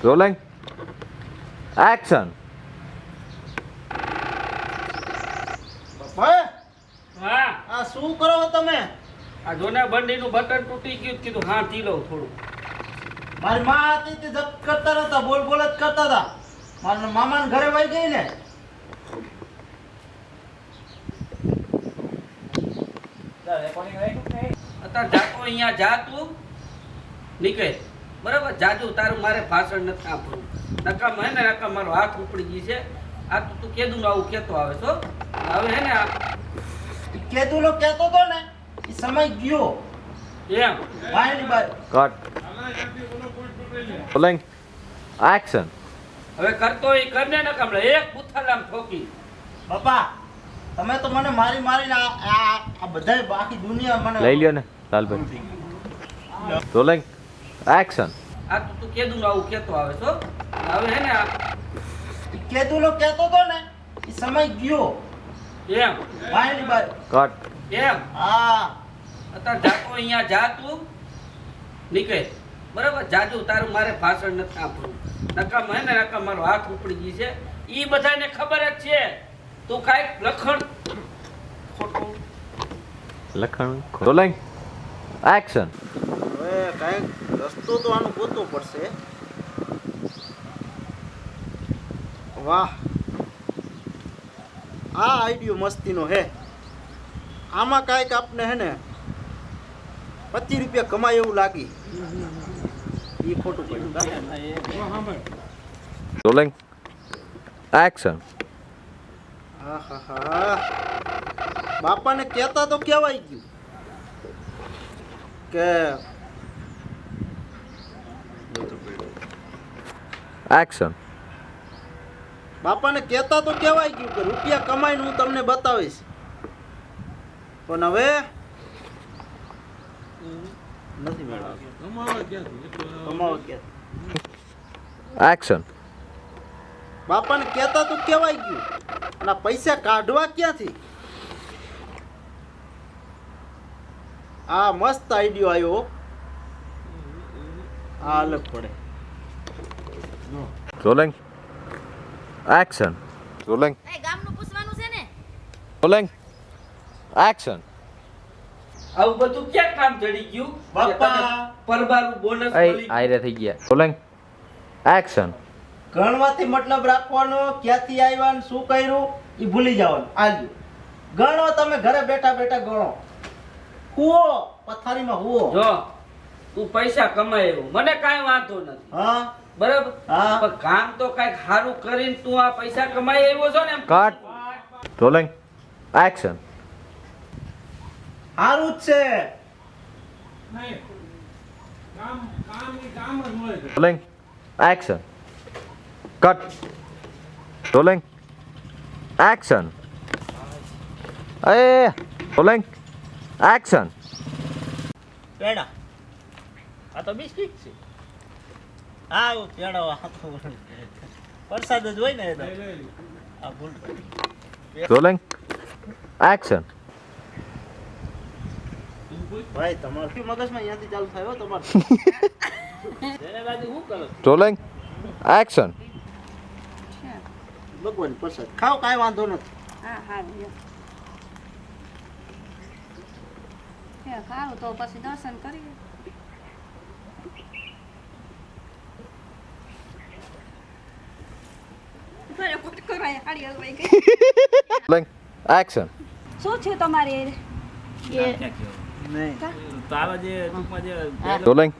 Rolling action. ભાઈ હા આ શું કરો છો તમે? આ જોના બંડીનું બટન તૂટી ગયું કીધું હા તી લઉં થોડું. મારી માં હતી તે જપ કરતા નતા, બોલ બોલ જ કરતા હતા. મારા મામાને ઘરે વહી ગઈ ને. અત્યારે જાતો અહીંયા જા તું નીકળે બરાબર. જાજુ તારું મારે ભાષણ નથી આપવું. નકામ હે ને નકામ મારો હાથ ઉપડી ગઈ છે. આ તો તું કેદું આવું કેતો આવે છો. હવે હે ને કેદુલો કહેતો તો ને એ સમય ગયો. એમ ભાઈની બાઈ કટ. Rolling action. હવે કરતો એ કરને નકામ એક બુથાલામ ઠોકી. બાપા તમે તો મને મારી મારીને આ બધાય બાકી દુનિયા મને લઈ લ્યો ને લાલભાઈ. Rolling action. આ તો તું કેદું આવું કેતો આવે છો. હવે હે ને કેદુલો કહેતો તો ને એ સમય ગયો. એમ ભાઈની બાઈ કટ. એમ હા અત્યારે જાતો અહીંયા જા તું નીકળે બરાબર. જાજુ તારું મારે ભાષણ નથી આપવું. નકામ હે ને નકામ મારો હાથ ઉપડી ગઈ છે. ઈ બધાને ખબર જ છે તું કાંઈક લખણ ખોટું લખણ. Rolling action. હવે કાંઈક રસ્તો તો આનો ગોતવો પડશે. વાહ આ આઈડિયો મસ્તીનો હે. આમાં કાંઈક આપને હે ને 25 રૂપિયા કમાય એવું લાગી. એ ખોટું પડ્યું. Rolling action. આહાહા. બાપાને કહેતા તો કહેવાય ગયું કે એક્શન. બાપાને કહેતા તો કહેવાય ગયું કે રૂપિયા કમાઈને હું તમને બતાવીશ. પણ હવે નથી મેળવતો. કમાવા ક્યાં? એક્શન. બાપાને કહેતા તો કહેવાય ગયું અને આ પૈસા કાઢવા ક્યાંથી? આ મસ્ત આઈડિયો આવ્યો. આ અલગ પડે. Rolling action. રોલિંગ. એ ગામનું પૂછવાનું છે ને. Rolling action. આવું બધું ક્યાં કામ ચડી ગયું બાપા. પરબારું બોનસ એ મળી આયરે થઈ ગયા. Rolling action. ગણવાથી મતલબ રાખવાનો, ક્યાંથી આવ્યા ને શું કર્યું એ ભૂલી જવાનું. આલ્યું ગણો, તમે ઘરે બેઠા બેઠા ગણો. હુઓ પથારીમાં હુઓ. જો તું પૈસા કમાય એવું મને કાંઈ વાંધો નથી હા બરાબર. હા. પણ કામ તો કાંઈક સારું કરીને તું આ પૈસા કમાય એવો છો ને. કટ. Rolling action. સારું જ છે. Rolling action. Cut. Rolling action. એ રોલિંગ એક્શન. પેડા આ તો બિસ્કિટ છે. હા પેડા આ તો વરસાદ જ હોય ને એ તો. આ ભૂલ પડી. Rolling action. ભાઈ તમારું શું મગજમાં અહીંયાથી ચાલુ થયો તમારું? એને બાજુ શું કરો? Rolling action. ભગવાન પ્રસાદ ખાઓ, કાંઈ વાંધો નથી. હા હા ખારું તો પછી દર્શન કરીએ. Rolling action. શું થયું તમારે નહીં રોલિંગ.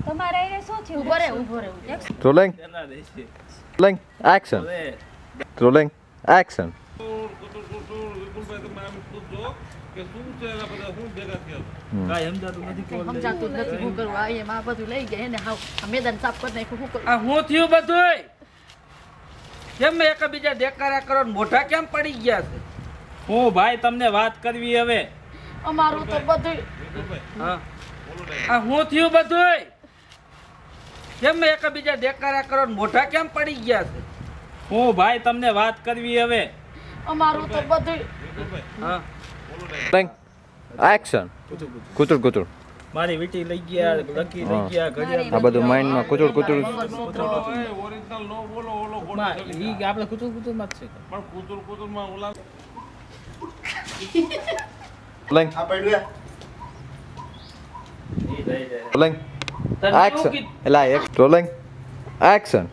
તમારે શું થયું? ઉભો રે ઉભો રે. Rolling. Rolling action. Rolling action. સમજાતું જ નથી શું કરવું. આ એમ આ બધું લઈ ગયા એને હાવ આ મેદાન સાફ કરી નાખ્યું શું કરવું. આ હું થયું બધુંય કેમ એકબીજા દેખાડા કરો ને મોઢા કેમ પડી ગયા છે? હું ભાઈ તમને વાત કરવી હવે. અમારું તો બધું હા આ હું થયું બધુંય કેમ એકબીજા દેખાડા કરો ને મોઢા કેમ પડી ગયા છે? હું ભાઈ તમને વાત કરવી હવે. અમારું તો બધું હા રોલિંગ એક્શન. કૂતરું કૂતરું. મારી વીટી લઈ ગયા લકી લઈ હા. ગયા ઘડિયાળ આ બધું માઇન્ડમાં કુચુડ કુચુડ માં ઈ આપણે કુતુર કુતુર માં જ છે રોલિંગ રોલિંગ તને એવું એક્શન કીધું? એલા એક રોલિંગ એક્શન